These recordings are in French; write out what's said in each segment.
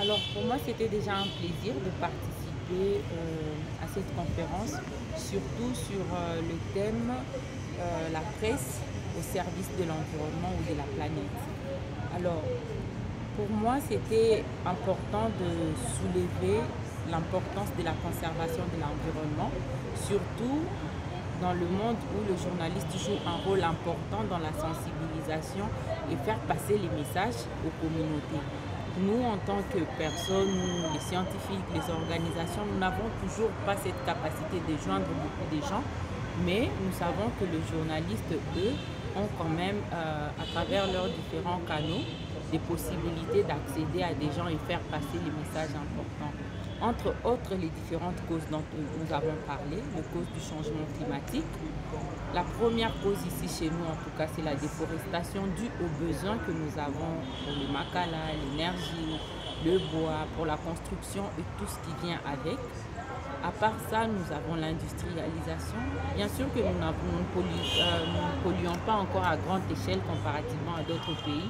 Alors pour moi, c'était déjà un plaisir de participer à cette conférence, surtout sur le thème la presse au service de l'environnement ou de la planète. Alors pour moi, c'était important de soulever l'importance de la conservation de l'environnement, surtout dans le monde où le journaliste joue un rôle important dans la sensibilisation et faire passer les messages aux communautés. Nous, en tant que personnes, les scientifiques, les organisations, nous n'avons toujours pas cette capacité de joindre beaucoup de gens, mais nous savons que les journalistes, eux, ont quand même, à travers leurs différents canaux, des possibilités d'accéder à des gens et faire passer les messages importants. Entre autres, les différentes causes dont nous avons parlé, les causes du changement climatique. La première cause ici chez nous, en tout cas, c'est la déforestation due aux besoins que nous avons pour le macala, l'énergie, le bois, pour la construction et tout ce qui vient avec. À part ça, nous avons l'industrialisation. Bien sûr que nous ne polluons pas encore à grande échelle comparativement à d'autres pays,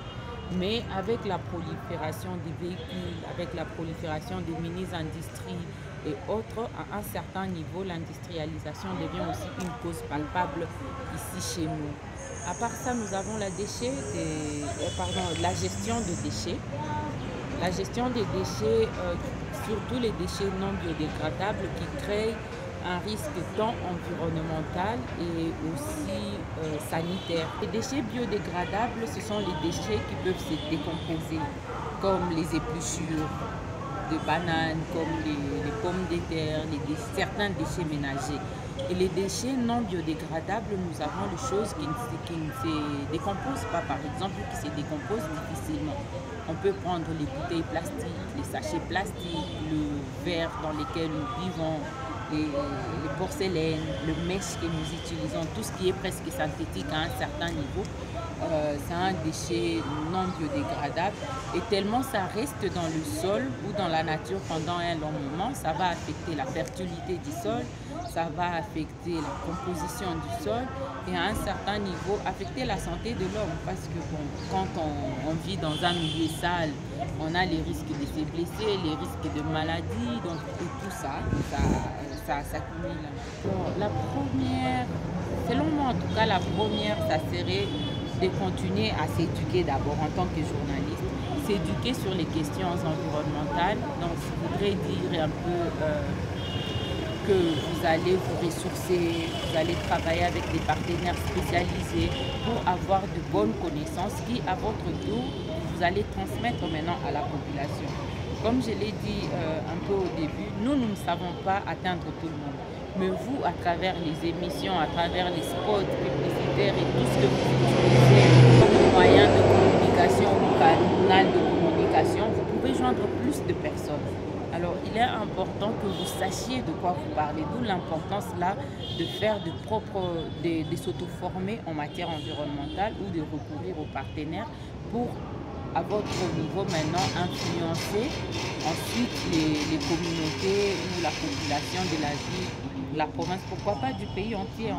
mais avec la prolifération des véhicules, avec la prolifération des mini-industries et autres, à un certain niveau, l'industrialisation devient aussi une cause palpable ici chez nous. À part ça, nous avons la gestion des déchets. La gestion des déchets, surtout les déchets non biodégradables qui créent un risque tant environnemental et aussi sanitaire. Les déchets biodégradables, ce sont les déchets qui peuvent se décomposer, comme les épluchures de bananes, comme les pommes de terre, certains déchets ménagers. Et les déchets non biodégradables, nous avons des choses qui ne se décomposent pas, par exemple, qui se décomposent difficilement. On peut prendre les bouteilles plastiques, les sachets plastiques, le verre dans lequel nous vivons, les porcelaines, le mèche que nous utilisons, tout ce qui est presque synthétique à un certain niveau, c'est un déchet non biodégradable. Et tellement ça reste dans le sol ou dans la nature pendant un long moment, ça va affecter la fertilité du sol, ça va affecter la composition du sol et à un certain niveau affecter la santé de l'homme. Parce que bon, quand on vit dans un milieu sale, on a les risques de se blesser, les risques de maladies, donc et tout ça s'accumule. La première, selon moi en tout cas, la première, ça serait de continuer à s'éduquer d'abord en tant que journaliste, s'éduquer sur les questions environnementales. Donc, ça voudrait dire un peu que vous allez vous ressourcer, vous allez travailler avec des partenaires spécialisés pour avoir de bonnes connaissances qui, à votre tour, vous allez transmettre maintenant à la population. Comme je l'ai dit un peu au début, nous ne savons pas atteindre tout le monde. Mais vous, à travers les émissions, à travers les spots publicitaires et tout ce que vous utilisez comme moyen de communication ou canal de communication, vous pouvez joindre plus de personnes. Alors, il est important que vous sachiez de quoi vous parlez, d'où l'importance là de faire de s'auto-former en matière environnementale ou de recourir aux partenaires pour, à votre niveau maintenant, influencer ensuite les communautés ou la population de la ville, la province, pourquoi pas du pays entier.